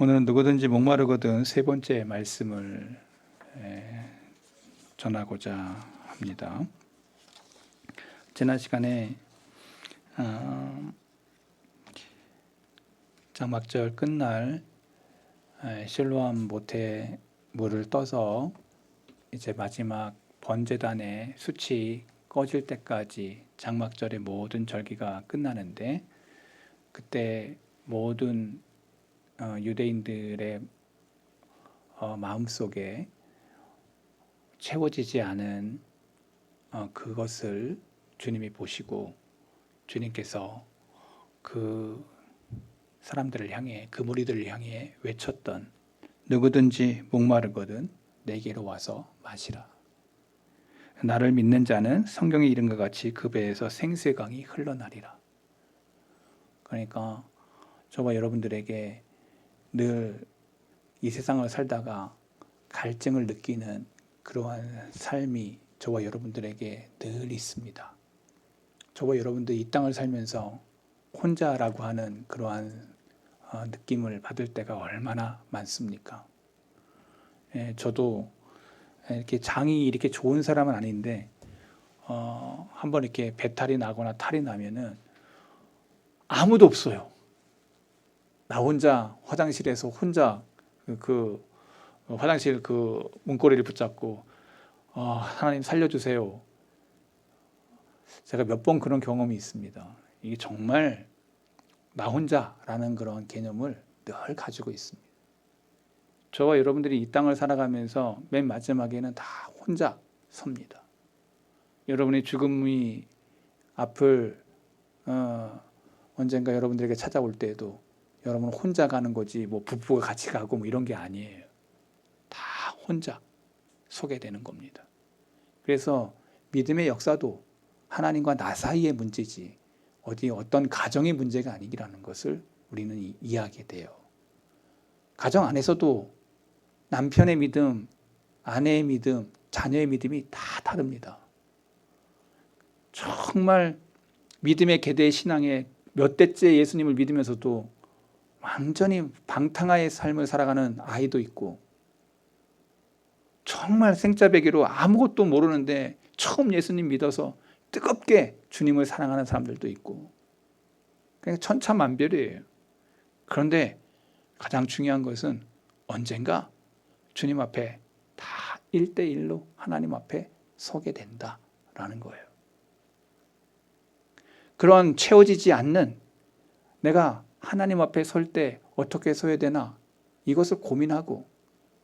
오늘은 누구든지 목마르거든 세 번째 말씀을 전하고자 합니다. 지난 시간에 장막절 끝날 실로암 모태 물을 떠서 이제 마지막 번제단의 숯이 꺼질 때까지 장막절의 모든 절기가 끝나는데, 그때 모든 유대인들의 마음속에 채워지지 않은 그것을 주님이 보시고, 주님께서 그 사람들을 향해, 그 무리들을 향해 외쳤던 누구든지 목마르거든 내게로 와서 마시라. 나를 믿는 자는 성경에 이른 것 같이 그 배에서 생수의 강이 흘러나리라. 그러니까 저와 여러분들에게 늘 이 세상을 살다가 갈증을 느끼는 그러한 삶이 저와 여러분들에게 늘 있습니다. 저와 여러분들이 이 땅을 살면서 혼자라고 하는 그러한 느낌을 받을 때가 얼마나 많습니까? 저도 이렇게 장이 이렇게 좋은 사람은 아닌데 한번 이렇게 배탈이 나거나 탈이 나면은 아무도 없어요. 나 혼자 화장실에서 혼자 그 화장실 그 문고리를 붙잡고 하나님 살려주세요. 제가 몇 번 그런 경험이 있습니다. 이게 정말 나 혼자라는 그런 개념을 늘 가지고 있습니다. 저와 여러분들이 이 땅을 살아가면서 맨 마지막에는 다 혼자 섭니다. 여러분의 죽음이 앞을 언젠가 여러분들에게 찾아올 때에도 여러분은 혼자 가는 거지 뭐 부부가 같이 가고 뭐 이런 게 아니에요. 다 혼자 서게 되는 겁니다. 그래서 믿음의 역사도 하나님과 나 사이의 문제지 어떤 가정의 문제가 아니라는 것을 우리는 이해하게 돼요. 가정 안에서도 남편의 믿음, 아내의 믿음, 자녀의 믿음이 다 다릅니다. 정말 믿음의 계대의 신앙에 몇 대째 예수님을 믿으면서도 완전히 방탕하의 삶을 살아가는 아이도 있고, 정말 생짜배기로 아무것도 모르는데 처음 예수님 믿어서 뜨겁게 주님을 사랑하는 사람들도 있고, 그냥 천차만별이에요. 그런데 가장 중요한 것은 언젠가 주님 앞에 다 1대1로 하나님 앞에 서게 된다라는 거예요. 그런 채워지지 않는, 내가 하나님 앞에 설 때 어떻게 서야 되나 이것을 고민하고,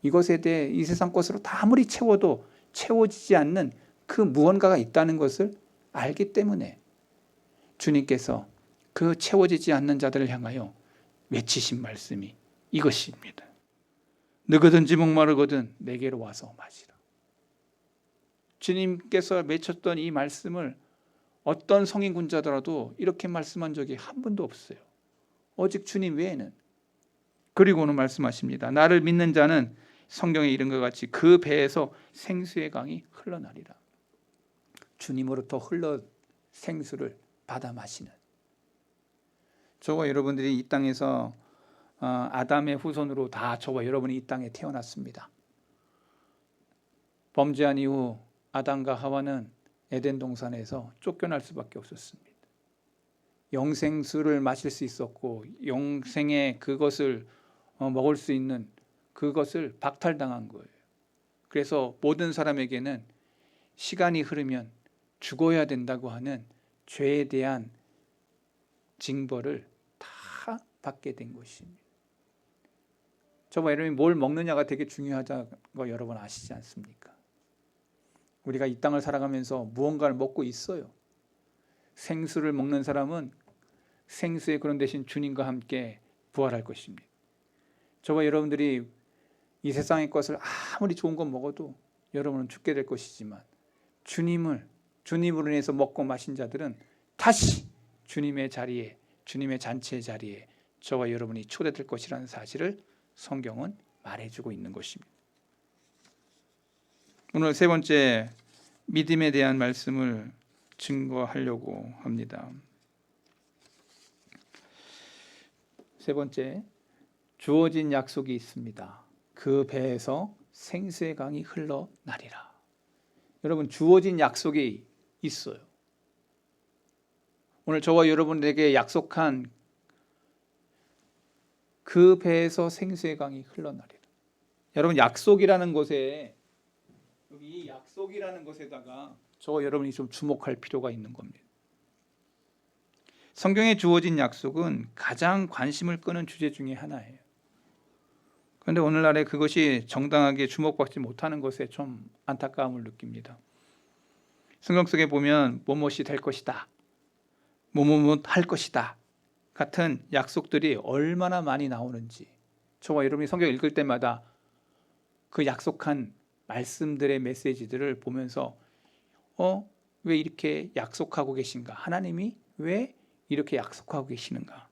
이것에 대해 이 세상 것으로 다 아무리 채워도 채워지지 않는 그 무언가가 있다는 것을 알기 때문에 주님께서 그 채워지지 않는 자들을 향하여 외치신 말씀이 이것입니다. 누구든지 목마르거든 내게로 와서 마시라. 주님께서 외쳤던 이 말씀을 어떤 성인군자더라도 이렇게 말씀한 적이 한 번도 없어요. 오직 주님 외에는. 그리고는 말씀하십니다. 나를 믿는 자는 성경에 이른 것 같이 그 배에서 생수의 강이 흘러나리라. 주님으로부터 흘러 생수를 받아 마시는, 저와 여러분들이 이 땅에서 아담의 후손으로 다 저와 여러분이 이 땅에 태어났습니다. 범죄한 이후 아담과 하와는 에덴 동산에서 쫓겨날 수밖에 없었습니다. 영생수를 마실 수 있었고 영생의 그것을 먹을 수 있는 그것을 박탈당한 거예요. 그래서 모든 사람에게는 시간이 흐르면 죽어야 된다고 하는 죄에 대한 징벌을 다 받게 된 것입니다. 저와 여러분이 뭘 먹느냐가 되게 중요하다는 거 여러분 아시지 않습니까? 우리가 이 땅을 살아가면서 무언가를 먹고 있어요. 생수를 먹는 사람은 생수의 그런 대신 주님과 함께 부활할 것입니다. 저와 여러분들이 이 세상의 것을 아무리 좋은 것 먹어도 여러분은 죽게 될 것이지만, 주님으로 인해서 먹고 마신 자들은 다시 주님의 자리에, 주님의 잔치의 자리에 저와 여러분이 초대될 것이라는 사실을 성경은 말해주고 있는 것입니다. 오늘 세 번째 믿음에 대한 말씀을 증거하려고 합니다. 세 번째, 주어진 약속이 있습니다. 그 배에서 생수의 강이 흘러나리라. 여러분, 주어진 약속이 있어요. 오늘 저와 여러분에게 약속한 그 배에서 생수의 강이 흘러나리라. 여러분, 약속이라는 것에, 여기 이 약속이라는 것에다가 저와 여러분이 좀 주목할 필요가 있는 겁니다. 성경에 주어진 약속은 가장 관심을 끄는 주제 중에 하나예요. 그런데 오늘날에 그것이 정당하게 주목받지 못하는 것에 좀 안타까움을 느낍니다. 성경 속에 보면 뭐뭇이 될 것이다, 뭐뭇 할 것이다 같은 약속들이 얼마나 많이 나오는지, 저와 여러분이 성경 읽을 때마다 그 약속한 말씀들의 메시지들을 보면서 왜 이렇게 약속하고 계신가? 하나님이 왜 이렇게 약속하고 계시는가?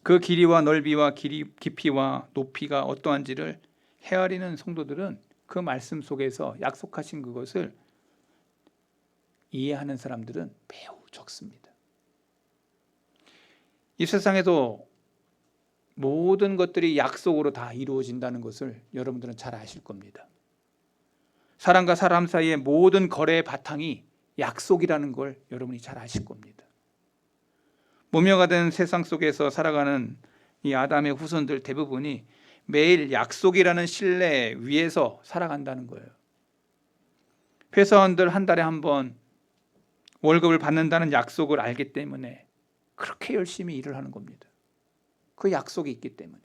그 길이와 넓이와 깊이와 높이가 어떠한지를 헤아리는 성도들은 그 말씀 속에서 약속하신 그것을 이해하는 사람들은 매우 적습니다. 이 세상에도 모든 것들이 약속으로 다 이루어진다는 것을 여러분들은 잘 아실 겁니다. 사람과 사람 사이의 모든 거래의 바탕이 약속이라는 걸 여러분이 잘 아실 겁니다. 모녀가 된 세상 속에서 살아가는 이 아담의 후손들 대부분이 매일 약속이라는 신뢰 위에서 살아간다는 거예요. 회사원들 한 달에 한 번 월급을 받는다는 약속을 알기 때문에 그렇게 열심히 일을 하는 겁니다. 그 약속이 있기 때문에.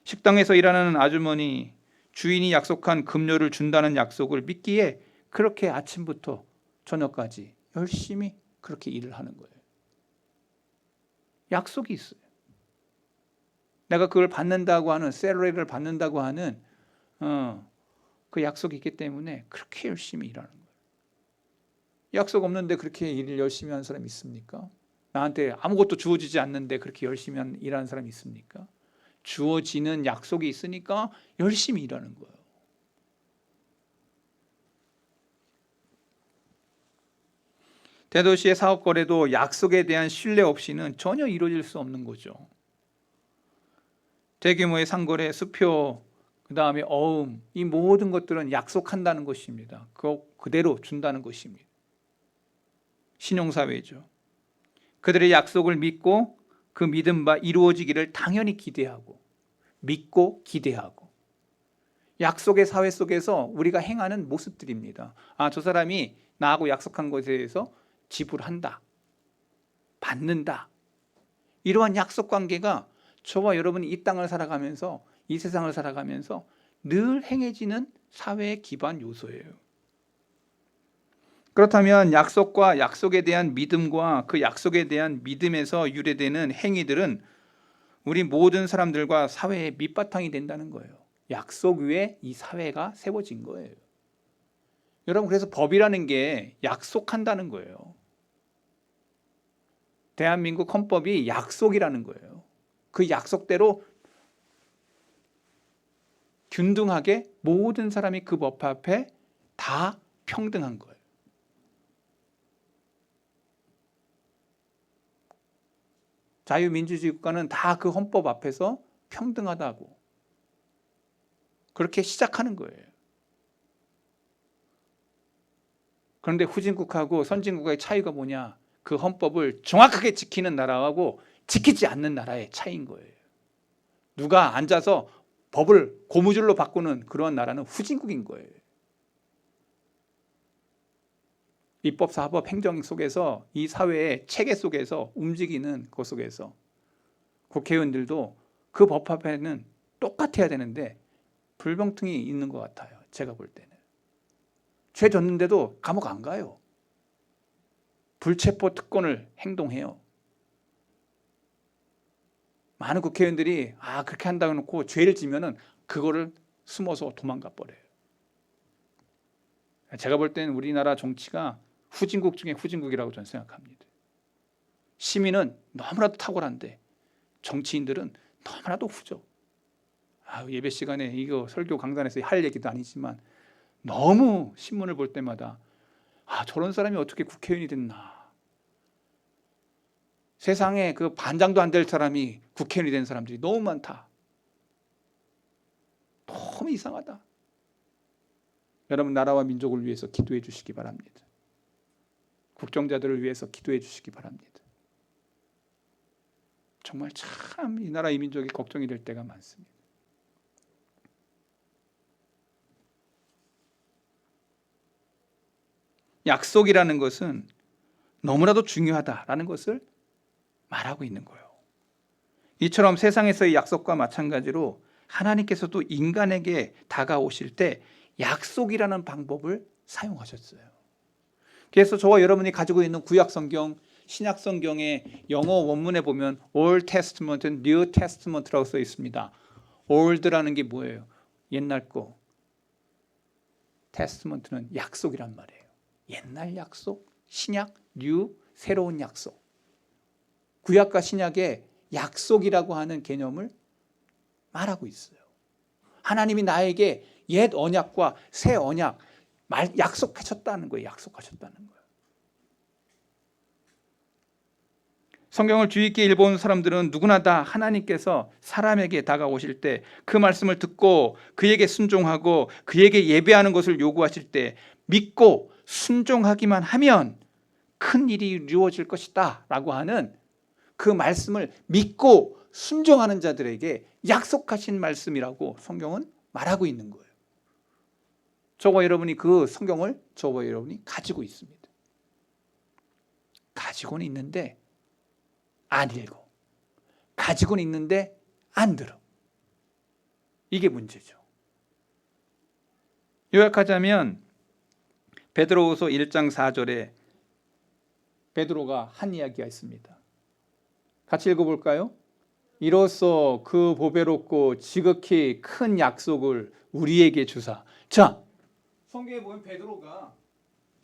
식당에서 일하는 아주머니, 주인이 약속한 급료를 준다는 약속을 믿기에 그렇게 아침부터 저녁까지 열심히 그렇게 일을 하는 거예요. 약속이 있어요. 내가 그걸 받는다고 하는, 셀러리를 받는다고 하는 그 약속이 있기 때문에 그렇게 열심히 일하는 거예요. 약속 없는데 그렇게 일을 열심히 하는 사람이 있습니까? 나한테 아무것도 주어지지 않는데 그렇게 열심히 일하는 사람이 있습니까? 주어지는 약속이 있으니까 열심히 일하는 거예요. 대도시의 사업 거래도 약속에 대한 신뢰 없이는 전혀 이루어질 수 없는 거죠. 대규모의 상거래, 수표, 그다음에 어음, 이 모든 것들은 약속한다는 것입니다. 그대로 준다는 것입니다. 신용사회죠. 그들의 약속을 믿고 그 믿음 바 이루어지기를 당연히 기대하고 믿고 기대하고, 약속의 사회 속에서 우리가 행하는 모습들입니다. 저 사람이 나하고 약속한 것에 대해서 지불한다, 받는다. 이러한 약속 관계가 저와 여러분이 이 땅을 살아가면서, 이 세상을 살아가면서 늘 행해지는 사회의 기반 요소예요. 그렇다면 약속과 약속에 대한 믿음과 그 약속에 대한 믿음에서 유래되는 행위들은 우리 모든 사람들과 사회의 밑바탕이 된다는 거예요. 약속 위에 이 사회가 세워진 거예요. 여러분, 그래서 법이라는 게 약속한다는 거예요. 대한민국 헌법이 약속이라는 거예요. 그 약속대로 균등하게 모든 사람이 그 법 앞에 다 평등한 거예요. 자유민주주의 국가는 다 그 헌법 앞에서 평등하다고 그렇게 시작하는 거예요. 그런데 후진국하고 선진국의 차이가 뭐냐? 그 헌법을 정확하게 지키는 나라하고 지키지 않는 나라의 차이인 거예요. 누가 앉아서 법을 고무줄로 바꾸는 그런 나라는 후진국인 거예요. 입법, 사법, 행정 속에서, 이 사회의 체계 속에서 움직이는 것 속에서 국회의원들도 그 법 앞에는 똑같아야 되는데 불평등이 있는 것 같아요. 제가 볼 때는. 죄 졌는데도 감옥 안 가요. 불체포 특권을 행동해요. 많은 국회의원들이 그렇게 한다고 해놓고 죄를 지면은 그거를 숨어서 도망가 버려요. 제가 볼 때는 우리나라 정치가 후진국 중에 후진국이라고 저는 생각합니다. 시민은 너무나도 탁월한데 정치인들은 너무나도 후져. 예배 시간에 이거 설교 강단에서 할 얘기도 아니지만 너무 신문을 볼 때마다 저런 사람이 어떻게 국회의원이 됐나. 세상에 그 반장도 안 될 사람이 국회의원이 된 사람들이 너무 많다. 너무 이상하다. 여러분, 나라와 민족을 위해서 기도해 주시기 바랍니다. 국정자들을 위해서 기도해 주시기 바랍니다. 정말 참 이 나라 이 민족이 걱정이 될 때가 많습니다. 약속이라는 것은 너무나도 중요하다라는 것을 말하고 있는 거예요. 이처럼 세상에서의 약속과 마찬가지로 하나님께서도 인간에게 다가오실 때 약속이라는 방법을 사용하셨어요. 그래서 저와 여러분이 가지고 있는 구약 성경, 신약 성경의 영어 원문에 보면 Old Testament, New Testament라고 써 있습니다. Old라는 게 뭐예요? 옛날 거. Testament는 약속이란 말이에요. 옛날 약속, 신약, New, 새로운 약속. 구약과 신약의 약속이라고 하는 개념을 말하고 있어요. 하나님이 나에게 옛 언약과 새 언약 약속하셨다는 거예요. 약속하셨다는 거예요. 성경을 주의 있게 읽어온 사람들은 누구나 다 하나님께서 사람에게 다가오실 때 그 말씀을 듣고 그에게 순종하고 그에게 예배하는 것을 요구하실 때 믿고 순종하기만 하면 큰 일이 이루어질 것이다 라고 하는 그 말씀을 믿고 순종하는 자들에게 약속하신 말씀이라고 성경은 말하고 있는 거예요. 저와 여러분이 그 성경을 저와 여러분이 가지고 있습니다. 가지고는 있는데 안 읽어. 가지고는 있는데 안 들어. 이게 문제죠. 요약하자면 베드로후서 1장 4절에 베드로가 한 이야기가 있습니다. 같이 읽어볼까요? 이로써 그 보배롭고 지극히 큰 약속을 우리에게 주사. 자, 성경에 보면 베드로가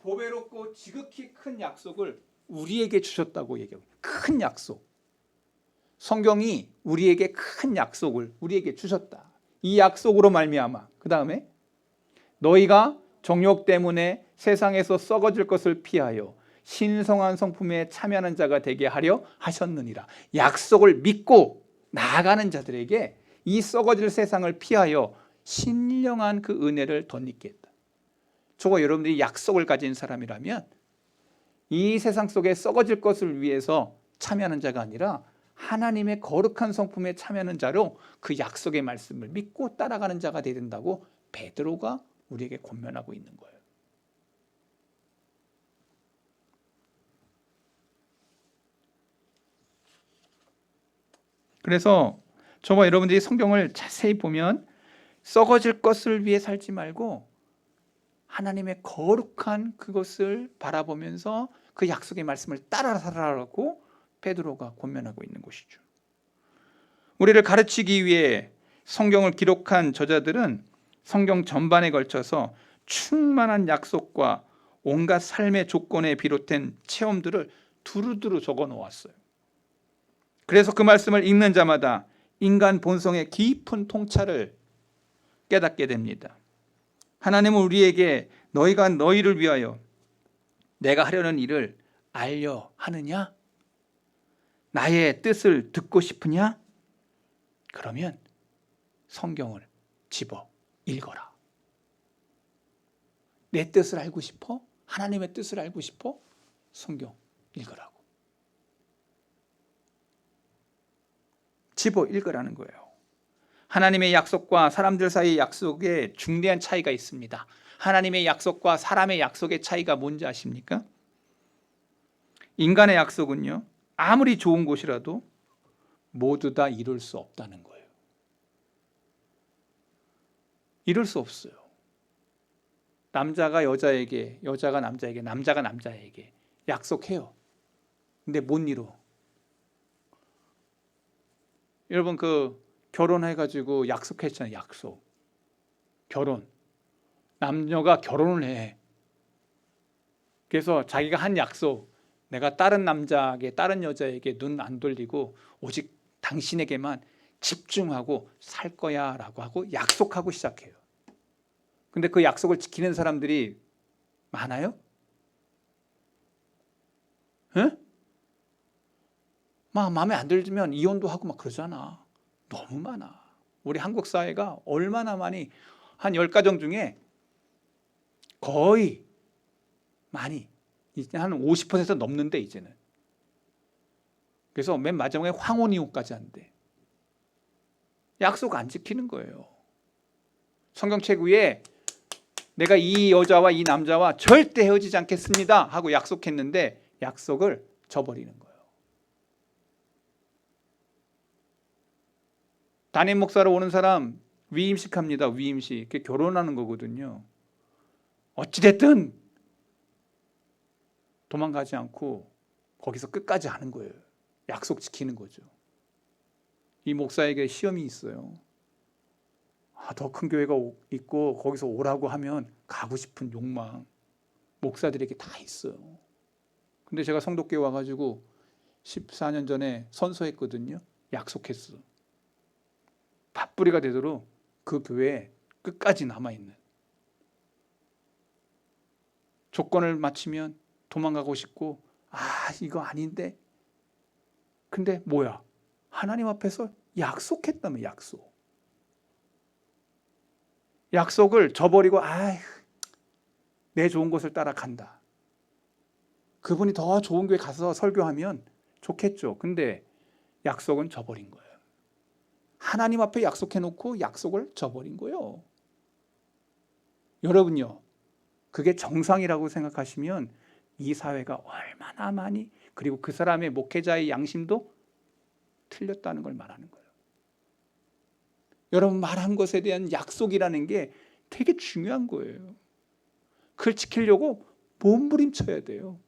보배롭고 지극히 큰 약속을 우리에게 주셨다고 얘기해요. 큰 약속. 성경이 우리에게 큰 약속을 우리에게 주셨다. 이 약속으로 말미암아 그 다음에 너희가 정욕 때문에 세상에서 썩어질 것을 피하여 신성한 성품에 참여하는 자가 되게 하려 하셨느니라. 약속을 믿고 나아가는 자들에게 이 썩어질 세상을 피하여 신령한 그 은혜를 덧입게 했다. 저와 여러분들이 약속을 가진 사람이라면 이 세상 속에 썩어질 것을 위해서 참여하는 자가 아니라 하나님의 거룩한 성품에 참여하는 자로 그 약속의 말씀을 믿고 따라가는 자가 되야 된다고 베드로가 우리에게 권면하고 있는 거예요. 그래서 저와 여러분들이 성경을 자세히 보면 썩어질 것을 위해 살지 말고 하나님의 거룩한 그것을 바라보면서 그 약속의 말씀을 따라 살아라고 베드로가 권면하고 있는 것이죠. 우리를 가르치기 위해 성경을 기록한 저자들은 성경 전반에 걸쳐서 충만한 약속과 온갖 삶의 조건에 비롯된 체험들을 두루두루 적어 놓았어요. 그래서 그 말씀을 읽는 자마다 인간 본성의 깊은 통찰을 깨닫게 됩니다. 하나님은 우리에게 너희가 너희를 위하여 내가 하려는 일을 알려 하느냐? 나의 뜻을 듣고 싶으냐? 그러면 성경을 집어 읽어라. 내 뜻을 알고 싶어? 하나님의 뜻을 알고 싶어? 성경 읽으라고. 집어 읽으라는 거예요. 하나님의 약속과 사람들 사이의 약속에 중대한 차이가 있습니다. 하나님의 약속과 사람의 약속의 차이가 뭔지 아십니까? 인간의 약속은요, 아무리 좋은 곳이라도 모두 다 이룰 수 없다는 거예요. 이룰 수 없어요. 남자가 여자에게, 여자가 남자에게, 남자가 남자에게 약속해요. 근데 못 이뤄. 여러분 결혼해가지고 약속했잖아요. 약속. 결혼. 남녀가 결혼을 해. 그래서 자기가 한 약속, 내가 다른 남자에게, 다른 여자에게 눈 안 돌리고 오직 당신에게만 집중하고 살 거야 라고 하고 약속하고 시작해요. 근데 그 약속을 지키는 사람들이 많아요? 응? 막 마음에 안 들면 이혼도 하고 막 그러잖아. 너무 많아. 우리 한국 사회가 얼마나 많이, 한 10가정 중에 거의 많이 이제 한 50% 넘는데 이제는. 그래서 맨 마지막에 황혼이혼까지 한대. 약속 안 지키는 거예요. 성경책 위에 내가 이 여자와 이 남자와 절대 헤어지지 않겠습니다 하고 약속했는데 약속을 저버리는 거예요. 담임 목사로 오는 사람 위임식합니다. 위임식. 그게 결혼하는 거거든요. 어찌됐든 도망가지 않고 거기서 끝까지 하는 거예요. 약속 지키는 거죠. 이 목사에게 시험이 있어요. 더 큰 교회가 있고 거기서 오라고 하면 가고 싶은 욕망 목사들에게 다 있어요. 근데 제가 성도교회 와가지고 14년 전에 선서했거든요. 약속했어. 팥뿌리가 되도록 그 교회에 끝까지 남아있는. 조건을 맞추면 도망가고 싶고 이거 아닌데. 근데 뭐야? 하나님 앞에서 약속했다며. 약속을 저버리고 내 좋은 곳을 따라간다. 그분이 더 좋은 교회 가서 설교하면 좋겠죠. 근데 약속은 저버린 거예요. 하나님 앞에 약속해놓고 약속을 저버린 거예요. 여러분요, 그게 정상이라고 생각하시면 이 사회가 얼마나 많이, 그리고 그 사람의 목회자의 양심도 틀렸다는 걸 말하는 거예요. 여러분, 말한 것에 대한 약속이라는 게 되게 중요한 거예요. 그걸 지키려고 몸부림쳐야 돼요.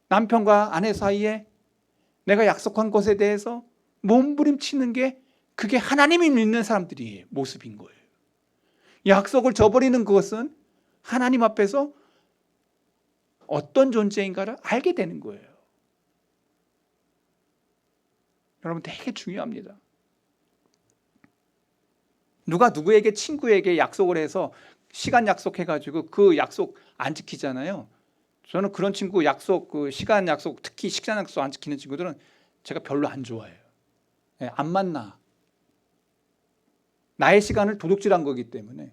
남편과 아내 사이에 내가 약속한 것에 대해서 몸부림치는 게 그게 하나님이 믿는 사람들의 모습인 거예요. 약속을 저버리는 그것은 하나님 앞에서 어떤 존재인가를 알게 되는 거예요. 여러분, 되게 중요합니다. 누가 누구에게, 친구에게 약속을 해서 시간 약속해가지고 그 약속 안 지키잖아요. 저는 그런 친구 약속, 그 시간 약속, 특히 시간 약속 안 지키는 친구들은 제가 별로 안 좋아해요. 안 만나. 나의 시간을 도둑질한 거기 때문에.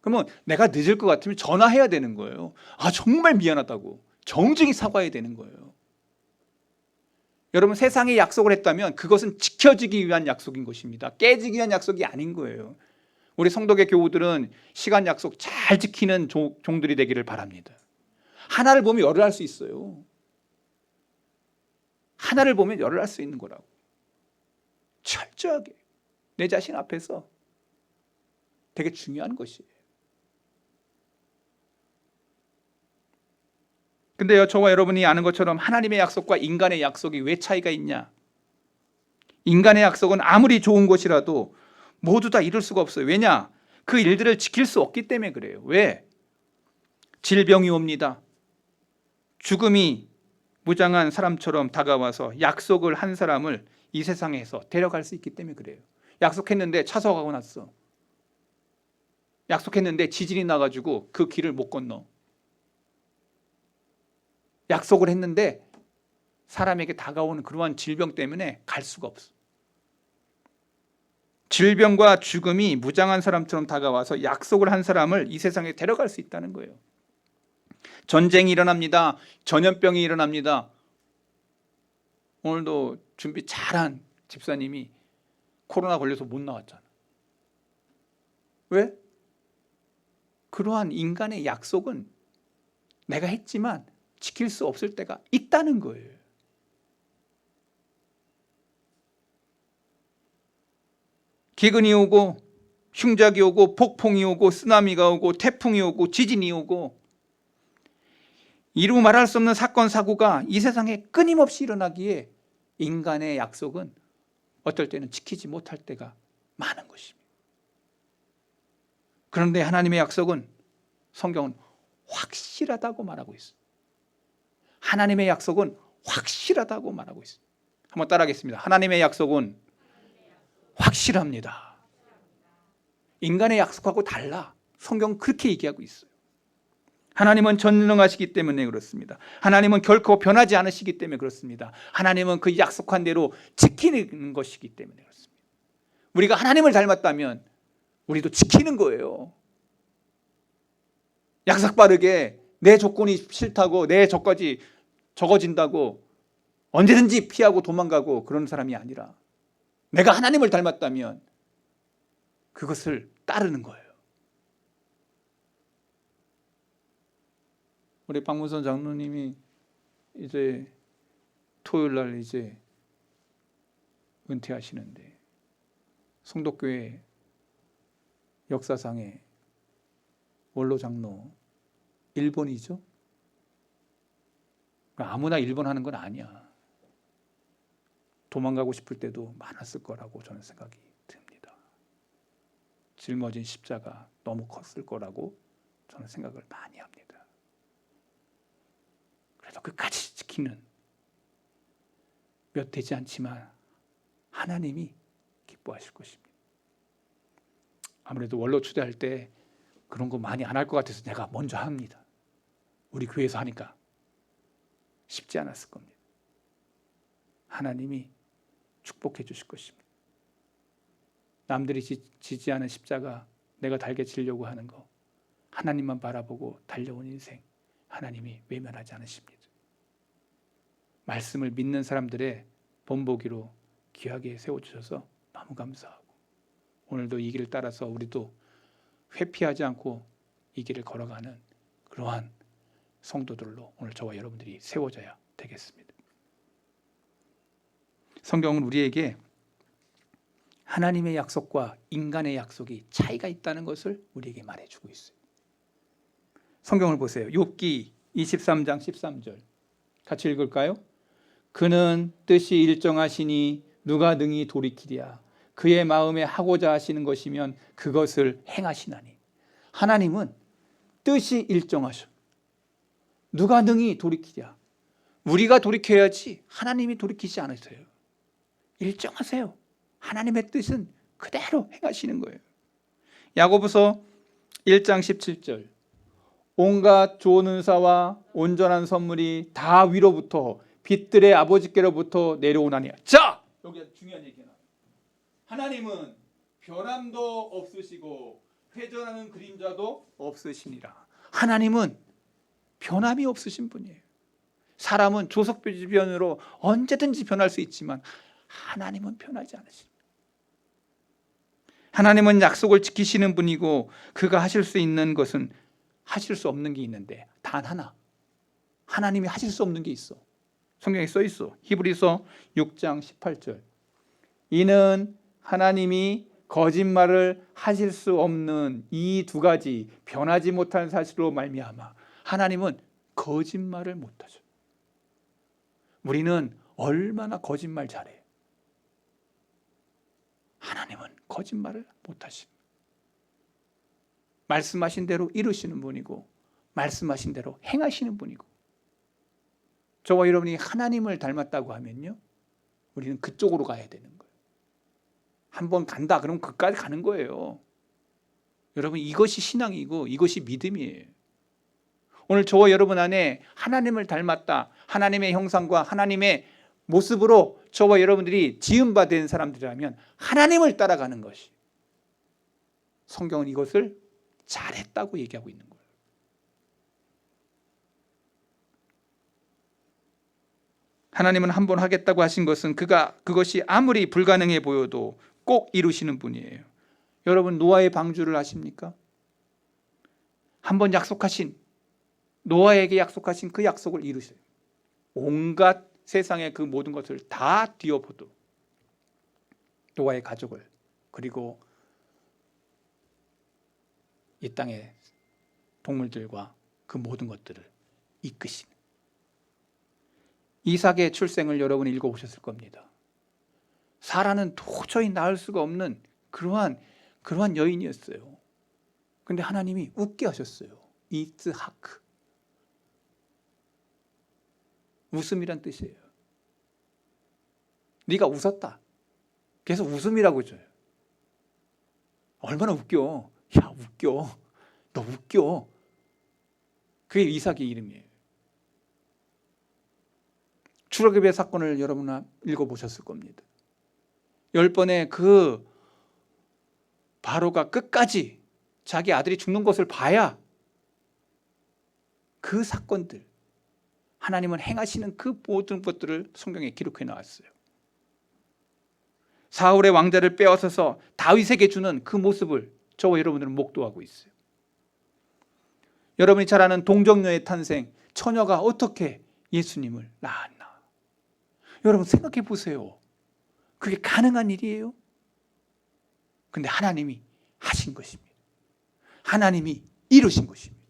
그러면 내가 늦을 것 같으면 전화해야 되는 거예요. 정말 미안하다고 정중히 사과해야 되는 거예요. 여러분, 세상에 약속을 했다면 그것은 지켜지기 위한 약속인 것입니다. 깨지기 위한 약속이 아닌 거예요. 우리 성도계 교우들은 시간 약속 잘 지키는 종들이 되기를 바랍니다. 하나를 보면 열을 할 수 있어요. 하나를 보면 열을 할 수 있는 거라고. 철저하게 내 자신 앞에서 되게 중요한 것이에요. 근데요, 저와 여러분이 아는 것처럼 하나님의 약속과 인간의 약속이 왜 차이가 있냐? 인간의 약속은 아무리 좋은 것이라도 모두 다 이룰 수가 없어요. 왜냐? 그 일들을 지킬 수 없기 때문에 그래요. 왜? 질병이 옵니다. 죽음이 무장한 사람처럼 다가와서 약속을 한 사람을 이 세상에서 데려갈 수 있기 때문에 그래요. 약속했는데 차 사고가 났어. 약속했는데 지진이 나가지고 그 길을 못 건너. 약속을 했는데 사람에게 다가오는 그러한 질병 때문에 갈 수가 없어. 질병과 죽음이 무장한 사람처럼 다가와서 약속을 한 사람을 이 세상에 데려갈 수 있다는 거예요. 전쟁이 일어납니다. 전염병이 일어납니다. 오늘도 준비 잘한 집사님이 코로나 걸려서 못 나왔잖아. 왜? 그러한 인간의 약속은 내가 했지만 지킬 수 없을 때가 있다는 거예요. 기근이 오고 흉작이 오고 폭풍이 오고 쓰나미가 오고 태풍이 오고 지진이 오고 이루 말할 수 없는 사건 사고가 이 세상에 끊임없이 일어나기에 인간의 약속은 어떨 때는 지키지 못할 때가 많은 것입니다. 그런데 하나님의 약속은 성경은 확실하다고 말하고 있습니다. 하나님의 약속은 확실하다고 말하고 있습니다. 한번 따라하겠습니다. 하나님의 약속은 확실합니다. 인간의 약속하고 달라. 성경은 그렇게 얘기하고 있어요. 하나님은 전능하시기 때문에 그렇습니다. 하나님은 결코 변하지 않으시기 때문에 그렇습니다. 하나님은 그 약속한 대로 지키는 것이기 때문에 그렇습니다. 우리가 하나님을 닮았다면 우리도 지키는 거예요. 약삭 빠르게 내 조건이 싫다고 내 저까지 적어진다고 언제든지 피하고 도망가고 그런 사람이 아니라 내가 하나님을 닮았다면 그것을 따르는 거예요. 우리 박문선 장로님이 이제 토요일 날 이제 은퇴하시는데 성덕교회 역사상의 원로 장로 1번이죠. 아무나 1번 하는 건 아니야. 도망가고 싶을 때도 많았을 거라고 저는 생각이 듭니다. 짊어진 십자가 너무 컸을 거라고 저는 생각을 많이 합니다. 그래도 끝까지 지키는 몇 되지 않지만 하나님이 기뻐하실 것입니다. 아무래도 원로 추대할 때 그런 거 많이 안 할 것 같아서 내가 먼저 합니다. 우리 교회에서 하니까 쉽지 않았을 겁니다. 하나님이 축복해 주실 것입니다. 남들이 지지 않은 십자가 내가 달게 지려고 하는 거 하나님만 바라보고 달려온 인생 하나님이 외면하지 않으십니다. 말씀을 믿는 사람들의 본보기로 귀하게 세워주셔서 너무 감사하고 오늘도 이 길을 따라서 우리도 회피하지 않고 이 길을 걸어가는 그러한 성도들로 오늘 저와 여러분들이 세워져야 되겠습니다. 성경은 우리에게 하나님의 약속과 인간의 약속이 차이가 있다는 것을 우리에게 말해주고 있어요. 성경을 보세요. 욥기 23장 13절 같이 읽을까요? 그는 뜻이 일정하시니 누가 능히 돌이키랴. 그의 마음에 하고자 하시는 것이면 그것을 행하시나니. 하나님은 뜻이 일정하셔. 누가 능히 돌이키랴. 우리가 돌이켜야지 하나님이 돌이키지 않으세요. 일정하세요. 하나님의 뜻은 그대로 행하시는 거예요. 야고보서 1장 17절 온갖 좋은 은사와 온전한 선물이 다 위로부터 빛들의 아버지께로부터 내려오나니. 자, 여기 중요한 얘기야. 하나님은 변함도 없으시고 회전하는 그림자도 없으시니라. 하나님은 변함이 없으신 분이에요. 사람은 조석변으로 언제든지 변할 수 있지만 하나님은 변하지 않으십니다. 하나님은 약속을 지키시는 분이고 그가 하실 수 있는 것은 하실 수 없는 게 있는데 단 하나. 하나님이 하실 수 없는 게 있어. 성경에 써 있어. 히브리서 6장 18절. 이는 하나님이 거짓말을 하실 수 없는 이 두 가지 변하지 못한 사실로 말미암아 하나님은 거짓말을 못하죠. 우리는 얼마나 거짓말 잘해. 하나님은 거짓말을 못하십니다. 말씀하신 대로 이루시는 분이고 말씀하신 대로 행하시는 분이고 저와 여러분이 하나님을 닮았다고 하면요 우리는 그쪽으로 가야 되는 거예요. 한번 간다 그러면 그까지 가는 거예요. 여러분 이것이 신앙이고 이것이 믿음이에요. 오늘 저와 여러분 안에 하나님을 닮았다. 하나님의 형상과 하나님의 모습으로 저와 여러분들이 지음받은 사람들이라면 하나님을 따라가는 것이 성경은 이것을 잘했다고 얘기하고 있는 거예요. 하나님은 한 번 하겠다고 하신 것은 그것이 아무리 불가능해 보여도 꼭 이루시는 분이에요. 여러분 노아의 방주를 아십니까? 한 번 약속하신 노아에게 약속하신 그 약속을 이루셔요. 온갖 세상의 그 모든 것을 다 뒤엎어도 노아의 가족을 그리고 이 땅의 동물들과 그 모든 것들을 이끄시는 이삭의 출생을 여러분이 읽어보셨을 겁니다. 사라는 도저히 낳을 수가 없는 그러한 여인이었어요. 그런데 하나님이 웃게 하셨어요. 이스하크. 웃음이란 뜻이에요. 네가 웃었다. 그래서 웃음이라고 줘요. 얼마나 웃겨. 야 웃겨. 너 웃겨. 그게 이삭의 이름이에요. 출애굽의 사건을 여러분 읽어보셨을 겁니다. 10번의 그 바로가 끝까지 자기 아들이 죽는 것을 봐야 그 사건들, 하나님은 행하시는 그 모든 것들을 성경에 기록해 나왔어요. 사울의 왕자를 빼앗아서 다윗에게 주는 그 모습을 저와 여러분들은 목도하고 있어요. 여러분이 잘 아는 동정녀의 탄생, 처녀가 어떻게 예수님을 낳았나? 여러분 생각해 보세요. 그게 가능한 일이에요? 근데 하나님이 하신 것입니다. 하나님이 이루신 것입니다.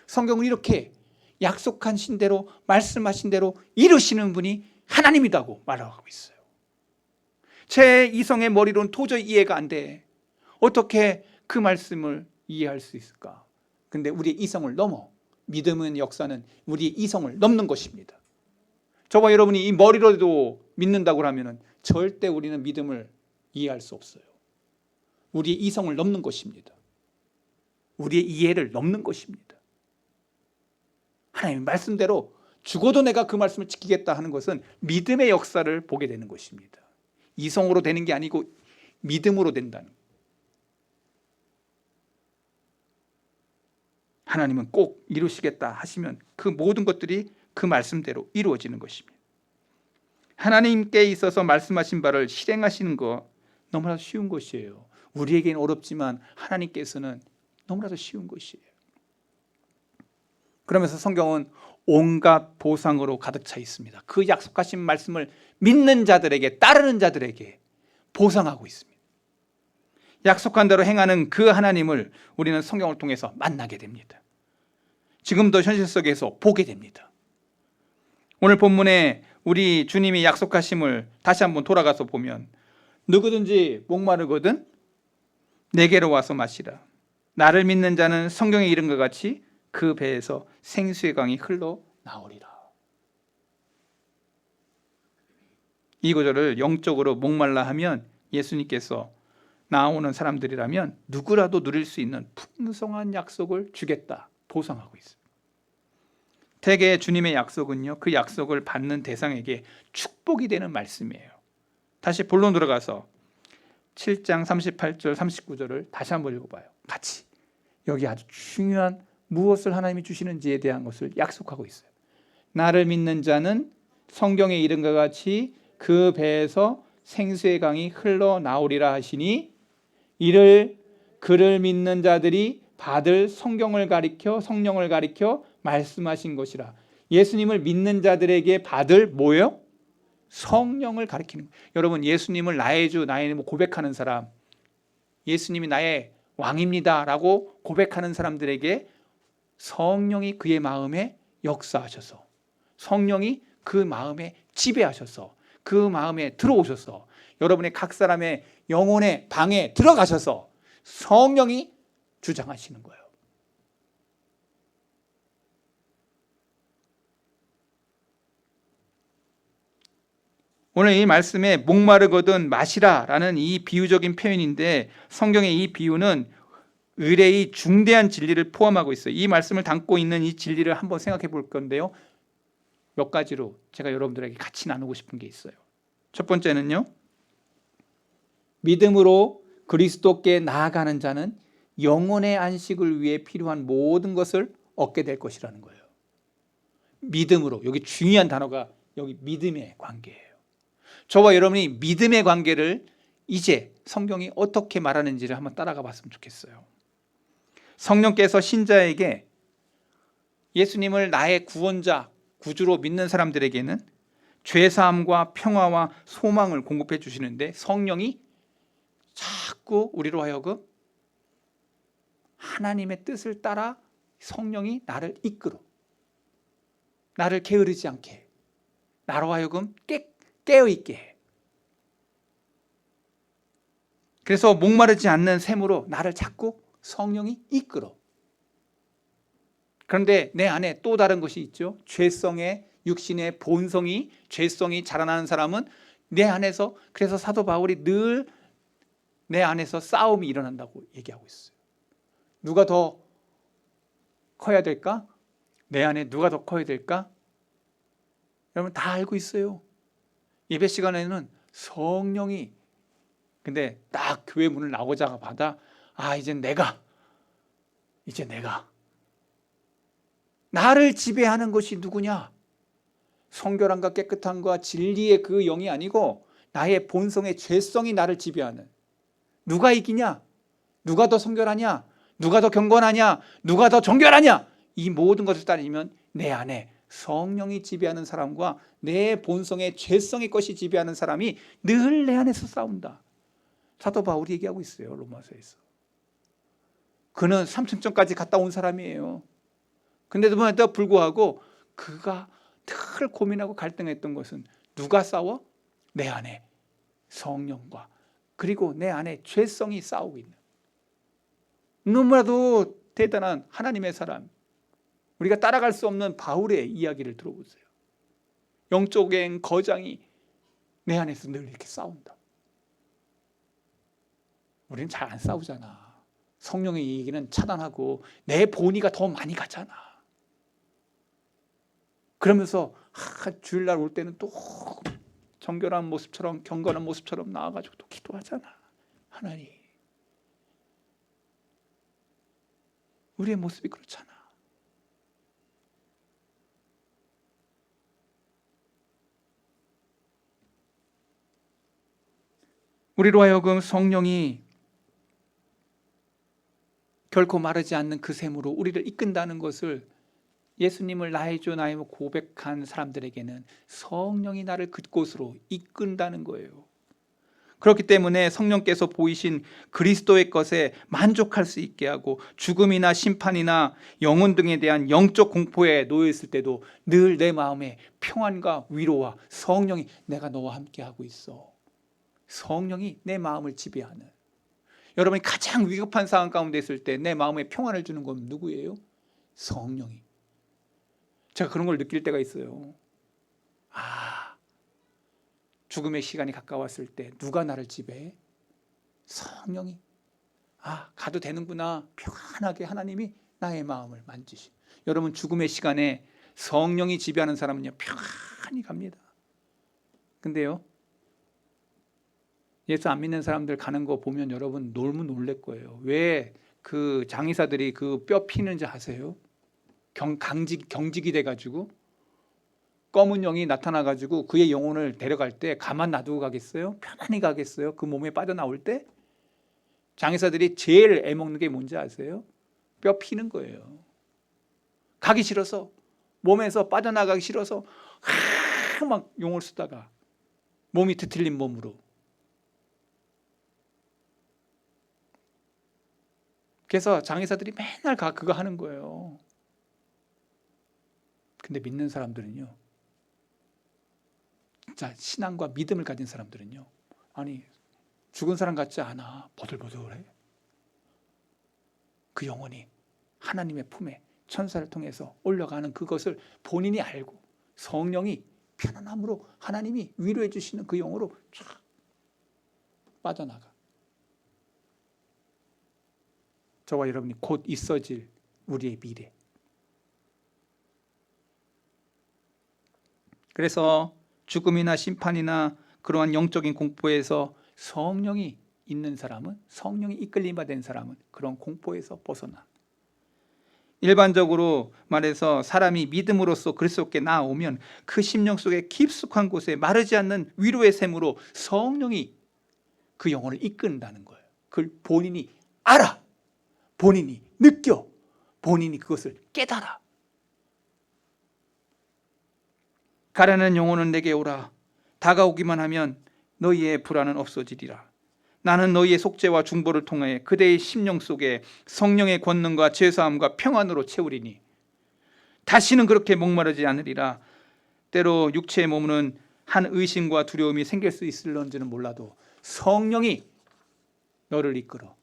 성경은 이렇게 약속하신 대로, 말씀하신 대로 이루시는 분이 하나님이라고 말하고 있어요. 제 이성의 머리로는 도저히 이해가 안 돼. 어떻게 그 말씀을 이해할 수 있을까? 근데 우리의 이성을 넘어 믿음의 역사는 우리의 이성을 넘는 것입니다. 저와 여러분이 이 머리로도 믿는다고 하면 절대 우리는 믿음을 이해할 수 없어요. 우리의 이성을 넘는 것입니다. 우리의 이해를 넘는 것입니다. 하나님의 말씀대로 죽어도 내가 그 말씀을 지키겠다 하는 것은 믿음의 역사를 보게 되는 것입니다. 이성으로 되는 게 아니고 믿음으로 된다는. 하나님은 꼭 이루시겠다 하시면 그 모든 것들이 그 말씀대로 이루어지는 것입니다. 하나님께 있어서 말씀하신 바를 실행하시는 거 너무나 쉬운 것이에요. 우리에게는 어렵지만 하나님께서는 너무나도 쉬운 것이에요. 그러면서 성경은 온갖 보상으로 가득 차 있습니다. 그 약속하신 말씀을 믿는 자들에게, 따르는 자들에게 보상하고 있습니다. 약속한 대로 행하는 그 하나님을 우리는 성경을 통해서 만나게 됩니다. 지금도 현실 속에서 보게 됩니다. 오늘 본문에 우리 주님이 약속하심을 다시 한번 돌아가서 보면, 누구든지 목마르거든 내게로 와서 마시라. 나를 믿는 자는 성경에 이른 것 같이 그 배에서 생수의 강이 흘러나오리라. 이 구절을 영적으로 목말라 하면 예수님께서 나오는 사람들이라면 누구라도 누릴 수 있는 풍성한 약속을 주겠다 보상하고 있습니다. 대개 주님의 약속은요, 그 약속을 받는 대상에게 축복이 되는 말씀이에요. 다시 본론 들어가서 7장 38절 39절을 다시 한번 읽어봐요. 같이. 여기 아주 중요한 무엇을 하나님이 주시는지에 대한 것을 약속하고 있어요. 나를 믿는 자는 성경에 이른 것 같이 그 배에서 생수의 강이 흘러나오리라 하시니, 이를 그를 믿는 자들이 받을 성령을 가리켜 말씀하신 것이라. 예수님을 믿는 자들에게 받을 뭐예요? 성령을 가리키는 거예요. 여러분, 예수님을 나의 주, 나의 고백하는 사람, 예수님이 나의 왕입니다 라고 고백하는 사람들에게 성령이 그의 마음에 역사하셔서, 성령이 그 마음에 지배하셔서, 그 마음에 들어오셔서, 여러분의 각 사람의 영혼의 방에 들어가셔서 성령이 주장하시는 거예요. 오늘 이 말씀에 목마르거든 마시라 라는 이 비유적인 표현인데, 성경의 이 비유는 의뢰의 중대한 진리를 포함하고 있어요. 이 말씀을 담고 있는 이 진리를 한번 생각해 볼 건데요, 몇 가지로 제가 여러분들에게 같이 나누고 싶은 게 있어요. 첫 번째는요, 믿음으로 그리스도께 나아가는 자는 영혼의 안식을 위해 필요한 모든 것을 얻게 될 것이라는 거예요. 믿음으로, 여기 중요한 단어가 여기 믿음의 관계예요. 저와 여러분이 믿음의 관계를 이제 성경이 어떻게 말하는지를 한번 따라가 봤으면 좋겠어요. 성령께서 신자에게, 예수님을 나의 구원자, 구주로 믿는 사람들에게는 죄사함과 평화와 소망을 공급해 주시는데, 성령이 자꾸 우리로 하여금 하나님의 뜻을 따라 성령이 나를 이끌어, 나를 게으르지 않게 해, 나로 하여금 깨어있게 해. 그래서 목마르지 않는 샘으로 나를 자꾸 성령이 이끌어. 그런데 내 안에 또 다른 것이 있죠. 죄성의, 육신의 본성이, 죄성이 자라나는 사람은 내 안에서, 그래서 사도 바울이 늘 내 안에서 싸움이 일어난다고 얘기하고 있어요. 누가 더 커야 될까? 내 안에 누가 더 커야 될까? 여러분 다 알고 있어요. 예배 시간에는 성령이, 근데 딱 교회 문을 나오자마자 이제 내가 나를 지배하는 것이 누구냐? 성결함과 깨끗함과 진리의 그 영이 아니고 나의 본성의 죄성이 나를 지배하는. 누가 이기냐? 누가 더 성결하냐? 누가 더 경건하냐? 누가 더 정결하냐? 이 모든 것을 따지면 내 안에 성령이 지배하는 사람과 내 본성의 죄성의 것이 지배하는 사람이 늘 내 안에서 싸운다. 사도 바울이 얘기하고 있어요. 로마서에서. 그는 3층전까지 갔다 온 사람이에요. 근데도 불구하고 그가 늘 고민하고 갈등했던 것은 누가 싸워? 내 안에 성령과 그리고 내 안에 죄성이 싸우고 있는, 너무나도 대단한 하나님의 사람, 우리가 따라갈 수 없는 바울의 이야기를 들어보세요. 영적인 거장이 내 안에서 늘 이렇게 싸운다. 우리는 잘 안 싸우잖아. 성령의 얘기는 차단하고 내 본의가 더 많이 가잖아. 그러면서 주일날 올 때는 또 정결한 모습처럼 경건한 모습처럼 나와가지고 또 기도하잖아. 하나님, 우리의 모습이 그렇잖아. 우리로 하여금 성령이 결코 마르지 않는 그 샘으로 우리를 이끈다는 것을, 예수님을 나의 주 나의 고백한 사람들에게는 성령이 나를 그곳으로 이끈다는 거예요. 그렇기 때문에 성령께서 보이신 그리스도의 것에 만족할 수 있게 하고, 죽음이나 심판이나 영혼 등에 대한 영적 공포에 놓여 있을 때도 늘 내 마음에 평안과 위로와 성령이, 내가 너와 함께 하고 있어, 성령이 내 마음을 지배하는. 여러분이 가장 위급한 상황 가운데 있을 때 내 마음에 평안을 주는 건 누구예요? 성령이. 제가 그런 걸 느낄 때가 있어요. 죽음의 시간이 가까웠을 때 누가 나를 지배해? 성령이. 가도 되는구나. 평안하게 하나님이 나의 마음을 만지시. 여러분, 죽음의 시간에 성령이 지배하는 사람은요, 평안히 갑니다. 근데요, 예수 안 믿는 사람들 가는 거 보면 여러분 놀면 놀랄 거예요. 왜 그 장의사들이 그 뼈 피는지 아세요? 경직이 돼가지고 검은 영이 나타나가지고 그의 영혼을 데려갈 때 가만 놔두고 가겠어요? 편안히 가겠어요? 그 몸에 빠져나올 때? 장의사들이 제일 애먹는 게 뭔지 아세요? 뼈 피는 거예요. 가기 싫어서, 몸에서 빠져나가기 싫어서 막 용을 쓰다가 몸이 뒤틀린 몸으로. 그래서 장의사들이 맨날 그거 하는 거예요. 근데 믿는 사람들은요, 진짜 신앙과 믿음을 가진 사람들은요, 죽은 사람 같지 않아. 버들버들해. 그 영혼이 하나님의 품에 천사를 통해서 올려가는 그것을 본인이 알고, 성령이 편안함으로 하나님이 위로해 주시는 그 영으로 쫙 빠져나가. 저와 여러분이 곧 있어질 우리의 미래. 그래서 죽음이나 심판이나 그러한 영적인 공포에서 성령이 있는 사람은, 성령이 이끌림 받은 사람은 그런 공포에서 벗어나. 일반적으로 말해서 사람이 믿음으로써 그리스도께 나아오면 그 심령 속에 깊숙한 곳에 마르지 않는 위로의 샘으로 성령이 그 영혼을 이끈다는 거예요. 그걸 본인이 알아, 본인이 느껴, 본인이 그것을 깨달아. 가라는 영혼은 내게 오라. 다가오기만 하면 너희의 불안은 없어지리라. 나는 너희의 속죄와 중보를 통해 그대의 심령 속에 성령의 권능과 죄사함과 평안으로 채우리니 다시는 그렇게 목마르지 않으리라. 때로 육체의 몸은 한 의심과 두려움이 생길 수 있을런지는 몰라도 성령이 너를 이끌어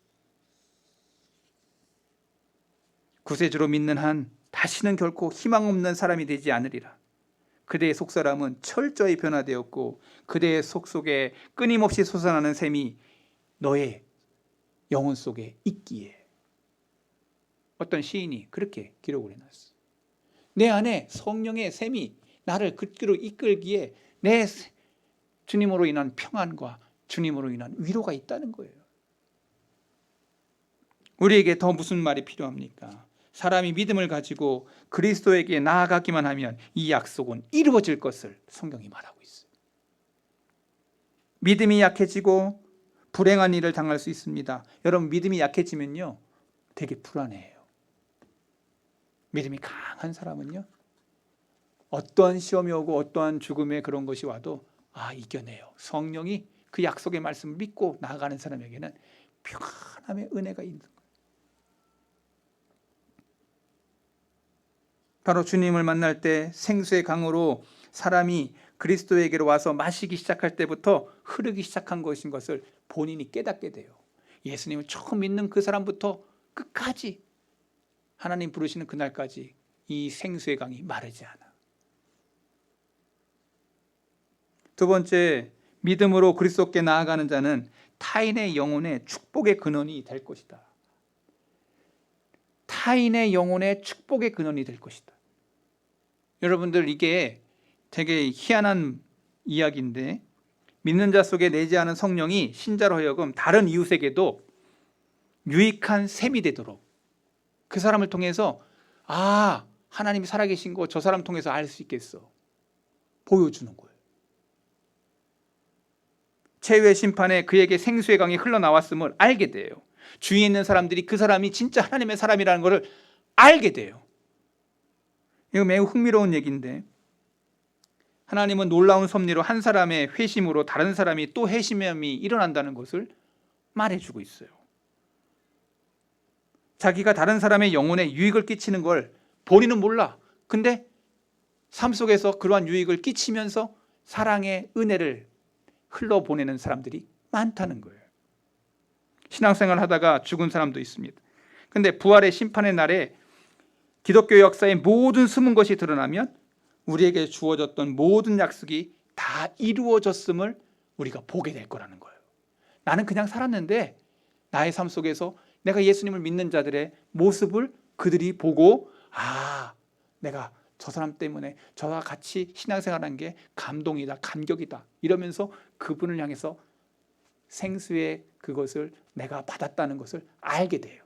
구세주로 믿는 한 다시는 결코 희망 없는 사람이 되지 않으리라. 그대의 속사람은 철저히 변화되었고 그대의 속 속에 끊임없이 솟아나는 샘이 너의 영혼 속에 있기에. 어떤 시인이 그렇게 기록을 해놨어. 내 안에 성령의 샘이 나를 그 길로 이끌기에 내 주님으로 인한 평안과 주님으로 인한 위로가 있다는 거예요. 우리에게 더 무슨 말이 필요합니까? 사람이 믿음을 가지고 그리스도에게 나아가기만 하면 이 약속은 이루어질 것을 성경이 말하고 있어요. 믿음이 약해지고 불행한 일을 당할 수 있습니다. 여러분, 믿음이 약해지면요 되게 불안해요. 믿음이 강한 사람은요 어떠한 시험이 오고 어떠한 죽음의 그런 것이 와도 이겨내요. 성령이 그 약속의 말씀을 믿고 나아가는 사람에게는 평안함의 은혜가 있는 거예요. 바로 주님을 만날 때 생수의 강으로 사람이 그리스도에게로 와서 마시기 시작할 때부터 흐르기 시작한 것인 것을 본인이 깨닫게 돼요. 예수님을 처음 믿는 그 사람부터 끝까지 하나님 부르시는 그날까지 이 생수의 강이 마르지 않아. 두 번째, 믿음으로 그리스도께 나아가는 자는 타인의 영혼의 축복의 근원이 될 것이다. 타인의 영혼의 축복의 근원이 될 것이다. 여러분들, 이게 되게 희한한 이야기인데, 믿는 자 속에 내지 않은 성령이 신자로 하여금 다른 이웃에게도 유익한 셈이 되도록 그 사람을 통해서 하나님이 살아계신 거 저 사람 통해서 알 수 있겠어 보여주는 거예요. 최후의 심판에 그에게 생수의 강이 흘러나왔음을 알게 돼요. 주위에 있는 사람들이 그 사람이 진짜 하나님의 사람이라는 것을 알게 돼요. 이거 매우 흥미로운 얘기인데, 하나님은 놀라운 섭리로 한 사람의 회심으로 다른 사람이 또 회심함이 일어난다는 것을 말해주고 있어요. 자기가 다른 사람의 영혼에 유익을 끼치는 걸 본인은 몰라. 근데 삶 속에서 그러한 유익을 끼치면서 사랑의 은혜를 흘러보내는 사람들이 많다는 거예요. 신앙생활 하다가 죽은 사람도 있습니다. 근데 부활의 심판의 날에 기독교 역사의 모든 숨은 것이 드러나면 우리에게 주어졌던 모든 약속이 다 이루어졌음을 우리가 보게 될 거라는 거예요. 나는 그냥 살았는데 나의 삶 속에서 내가 예수님을 믿는 자들의 모습을 그들이 보고 내가 저 사람 때문에 저와 같이 신앙생활한 게 감동이다, 감격이다 이러면서 그분을 향해서 생수의 그것을 내가 받았다는 것을 알게 돼요.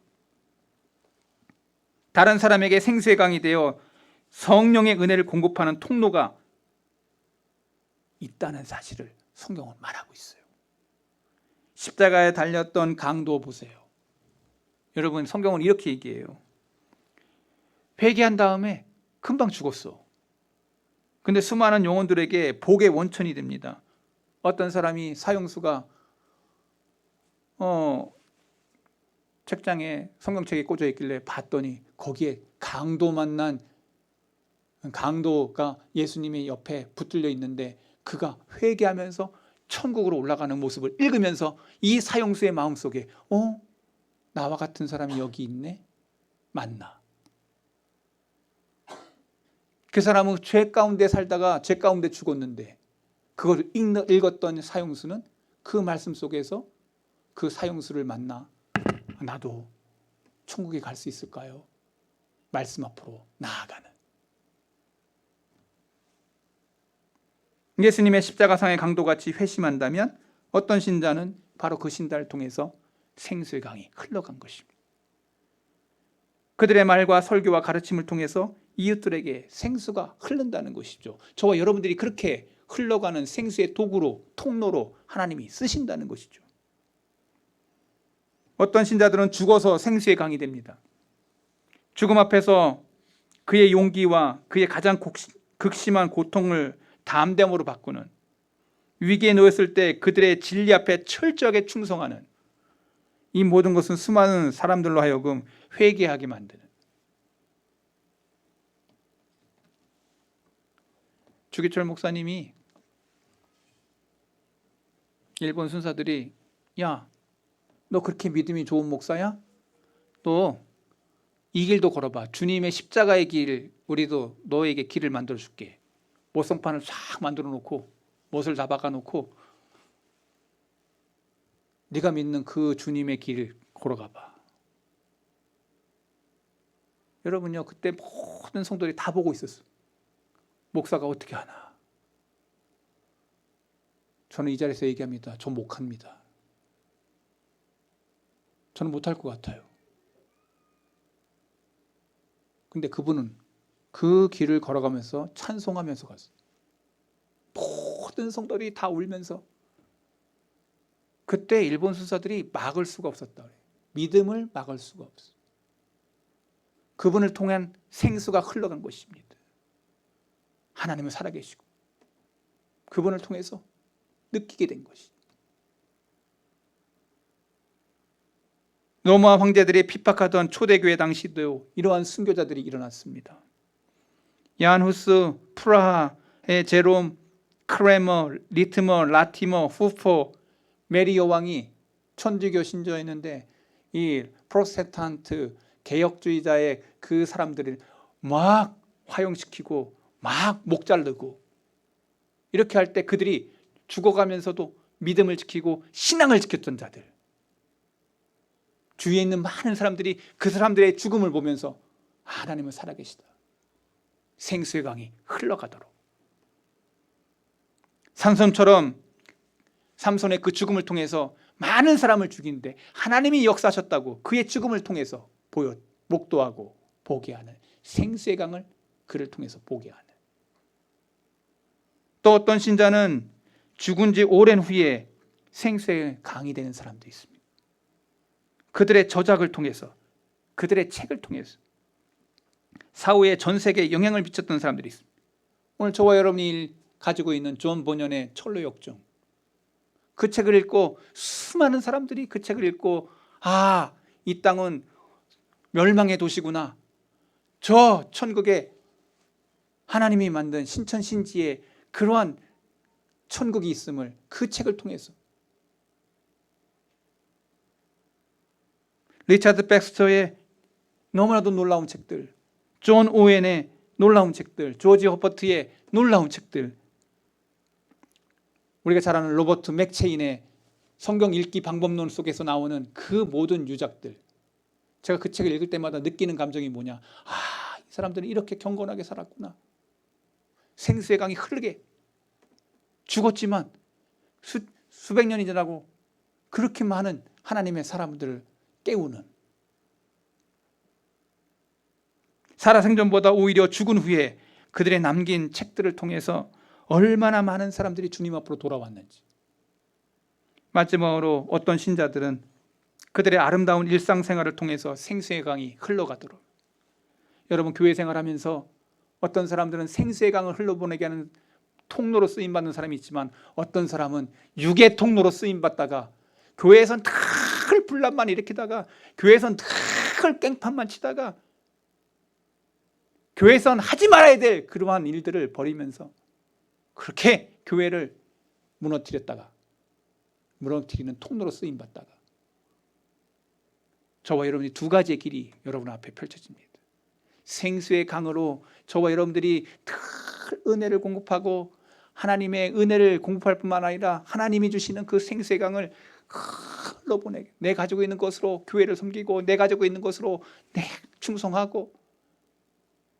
다른 사람에게 생수의 강이 되어 성령의 은혜를 공급하는 통로가 있다는 사실을 성경은 말하고 있어요. 십자가에 달렸던 강도 보세요. 여러분, 성경은 이렇게 얘기해요. 회개한 다음에 금방 죽었어. 근데 수많은 영혼들에게 복의 원천이 됩니다. 어떤 사람이 사형수가 책장에 성경책에 꽂혀 있길래 봤더니 거기에 강도 만난 강도가 예수님의 옆에 붙들려 있는데 그가 회개하면서 천국으로 올라가는 모습을 읽으면서 이 사형수의 마음속에 나와 같은 사람이 여기 있네? 맞나? 그 사람은 죄 가운데 살다가 죄 가운데 죽었는데 그걸 읽었던 사형수는 그 말씀 속에서 그 사형수를 만나 나도 천국에 갈 수 있을까요? 말씀 앞으로 나아가는. 예수님의 십자가상의 강도같이 회심한다면 어떤 신자는 바로 그 신자를 통해서 생수의 강이 흘러간 것입니다. 그들의 말과 설교와 가르침을 통해서 이웃들에게 생수가 흐른다는 것이죠. 저와 여러분들이 그렇게 흘러가는 생수의 도구로, 통로로 하나님이 쓰신다는 것이죠. 어떤 신자들은 죽어서 생수의 강이 됩니다. 죽음 앞에서 그의 용기와 그의 가장 극심한 고통을 담대함으로 바꾸는, 위기에 놓였을 때 그들의 진리 앞에 철저하게 충성하는, 이 모든 것은 수많은 사람들로 하여금 회개하게 만드는. 주기철 목사님이 일본 순사들이 야, 너 그렇게 믿음이 좋은 목사야? 또 이 길도 걸어봐. 주님의 십자가의 길, 우리도 너에게 길을 만들어 줄게. 못성판을 쫙 만들어 놓고 못을 다 박아 놓고 네가 믿는 그 주님의 길 걸어가 봐. 여러분요, 그때 모든 성도들이 다 보고 있었어. 목사가 어떻게 하나. 저는 이 자리에서 얘기합니다. 저 목합니다. 저는 못할 것 같아요. 근데 그분은 그 길을 걸어가면서 찬송하면서 갔어요. 모든 성도들이 다 울면서. 그때 일본 순사들이 막을 수가 없었다 그래요. 믿음을 막을 수가 없어요. 그분을 통한 생수가 흘러간 것입니다. 하나님은 살아계시고 그분을 통해서 느끼게 된 것이죠. 로마 황제들이 핍박하던 초대교회 당시도 이러한 순교자들이 일어났습니다. 야한후스, 프라하의 제롬, 크레머, 리트머, 라티머, 후포, 메리 여왕이 천주교 신조였는데 이 프로테스탄트 개혁주의자의 그 사람들을 막 화형시키고 막 목 자르고 이렇게 할 때 그들이 죽어가면서도 믿음을 지키고 신앙을 지켰던 자들, 주위에 있는 많은 사람들이 그 사람들의 죽음을 보면서 하나님은 살아계시다, 생수의 강이 흘러가도록. 삼손처럼 삼손의 그 죽음을 통해서 많은 사람을 죽이는데 하나님이 역사하셨다고 그의 죽음을 통해서 목도하고 보게 하는 생수의 강을 그를 통해서 보게 하는. 또 어떤 신자는 죽은 지 오랜 후에 생수의 강이 되는 사람도 있습니다. 그들의 저작을 통해서, 그들의 책을 통해서 사후에 전 세계에 영향을 미쳤던 사람들이 있습니다. 오늘 저와 여러분이 가지고 있는 존 보년의 철로역정, 그 책을 읽고 수많은 사람들이 그 책을 읽고 아, 이 땅은 멸망의 도시구나, 저 천국에 하나님이 만든 신천신지에 그러한 천국이 있음을 그 책을 통해서. 리차드 백스터의 너무나도 놀라운 책들, 존 오웬의 놀라운 책들, 조지 허버트의 놀라운 책들, 우리가 잘 아는 로버트 맥체인의 성경 읽기 방법론 속에서 나오는 그 모든 유작들, 제가 그 책을 읽을 때마다 느끼는 감정이 뭐냐, 아, 이 사람들은 이렇게 경건하게 살았구나. 생수의 강이 흐르게 죽었지만 수백 년이 지나고 그렇게 많은 하나님의 사람들을 깨우는, 살아생전보다 오히려 죽은 후에 그들의 남긴 책들을 통해서 얼마나 많은 사람들이 주님 앞으로 돌아왔는지. 마지막으로 어떤 신자들은 그들의 아름다운 일상생활을 통해서 생수의 강이 흘러가도록. 여러분, 교회 생활하면서 어떤 사람들은 생수의 강을 흘러보내게 하는 통로로 쓰임받는 사람이 있지만 어떤 사람은 육의 통로로 쓰임받다가 교회에선 늘 분란만 일으키다가 교회에선 늘 깽판만 치다가 교회에선 하지 말아야 될 그러한 일들을 벌이면서 그렇게 교회를 무너뜨리는 통로로 쓰임받다가 저와 여러분이 두 가지의 길이 여러분 앞에 펼쳐집니다. 생수의 강으로 저와 여러분들이 늘 은혜를 공급하고 하나님의 은혜를 공급할 뿐만 아니라 하나님이 주시는 그 생수의 강을 흘러보내게, 내 가지고 있는 것으로 교회를 섬기고 내 가지고 있는 것으로 내 충성하고,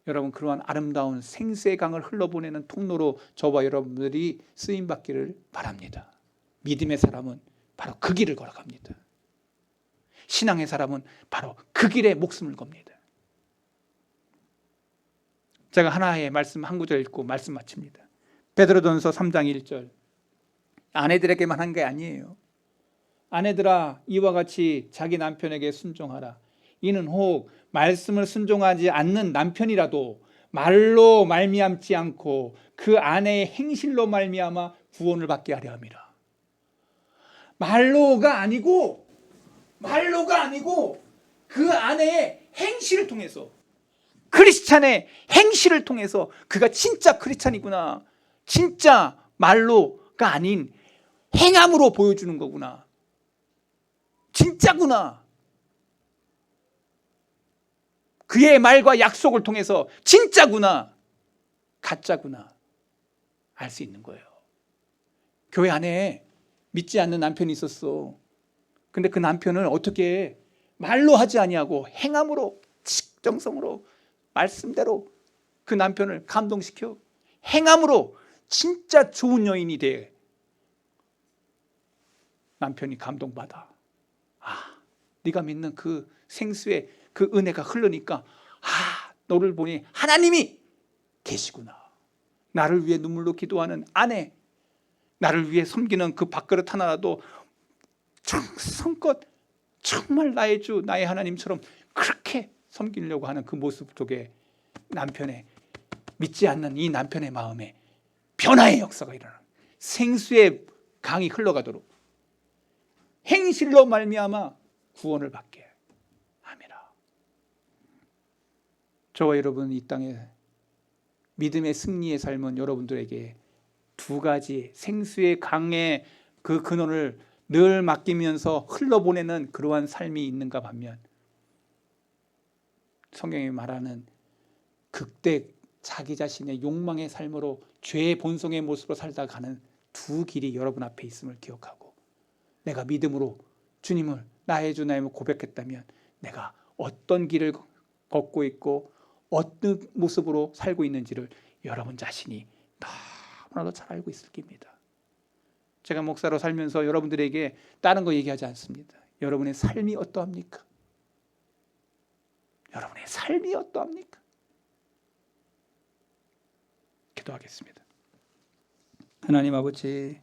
여러분 그러한 아름다운 생수의 강을 흘러보내는 통로로 저와 여러분들이 쓰임받기를 바랍니다. 믿음의 사람은 바로 그 길을 걸어갑니다. 신앙의 사람은 바로 그 길에 목숨을 겁니다. 제가 하나의 말씀 한 구절 읽고 말씀 마칩니다. 베드로전서 3장 1절. 아내들에게만 한 게 아니에요. 아내들아, 이와 같이 자기 남편에게 순종하라. 이는 혹 말씀을 순종하지 않는 남편이라도 말로 말미암지 않고 그 아내의 행실로 말미암아 구원을 받게 하려 함이라. 말로가 아니고 그 아내의 행실을 통해서, 크리스찬의 행실을 통해서 그가 진짜 크리스찬이구나, 진짜 말로가 아닌 행함으로 보여주는 거구나, 진짜구나, 그의 말과 약속을 통해서 진짜구나, 가짜구나 알 수 있는 거예요. 교회 안에 믿지 않는 남편이 있었어. 근데 그 남편을 어떻게 말로 하지 아니하고 행함으로, 직정성으로 말씀대로 그 남편을 감동시켜 행함으로 진짜 좋은 여인이 돼. 남편이 감동받아. 아, 네가 믿는 그 생수의 그 은혜가 흐르니까 너를 보니 하나님이 계시구나. 나를 위해 눈물로 기도하는 아내, 나를 위해 섬기는 그 밥그릇 하나라도 성껏 정말 나의 주, 나의 하나님처럼 그렇게 섬기려고 하는 그 모습 속에 남편의, 믿지 않는 이 남편의 마음에 변화의 역사가 일어나는, 생수의 강이 흘러가도록 행실로 말미암아 구원을 받게 함이라. 저와 여러분, 이 땅에 믿음의 승리의 삶은 여러분들에게 두 가지 생수의 강의 그 근원을 늘 맡기면서 흘러보내는 그러한 삶이 있는가 반면, 성경이 말하는 극대 자기 자신의 욕망의 삶으로 죄의 본성의 모습으로 살다 가는 두 길이 여러분 앞에 있음을 기억하고, 내가 믿음으로 주님을 나의 주 나의 고백했다면 내가 어떤 길을 걷고 있고 어떤 모습으로 살고 있는지를 여러분 자신이 너무나도 잘 알고 있을 겁니다. 제가 목사로 살면서 여러분들에게 다른 거 얘기하지 않습니다. 여러분의 삶이 어떠합니까? 여러분의 삶이 어떠합니까? 기도하겠습니다. 하나님 아버지,